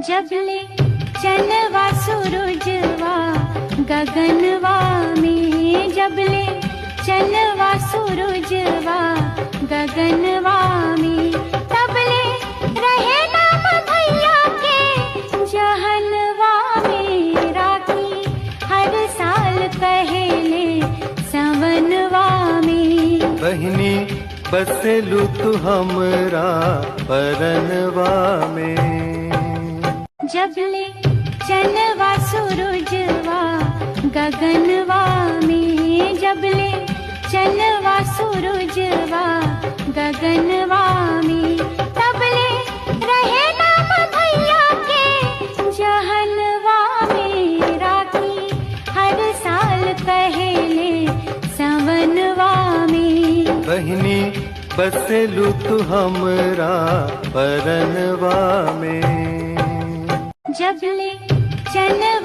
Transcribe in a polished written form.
जबले चनवा सूरजवा गगनवा में, जबले चनवा सूरजवा गगनवा में, तबले रहे नाम भैया के जहनवा में। राखी हर साल कहेले सवनवा में। बहिनी बसेलू तू हमरा परनवा में। जबले चनवा सूरजवा गगनवा में, जबले चनवा सूरजवा गगनवा में, तबले रहे नाम भैया के जहनवा में। राखी हर साल कहेले सवनवा में। बहिनी बसेलू तू हमरा परनवा में। जबले चनवा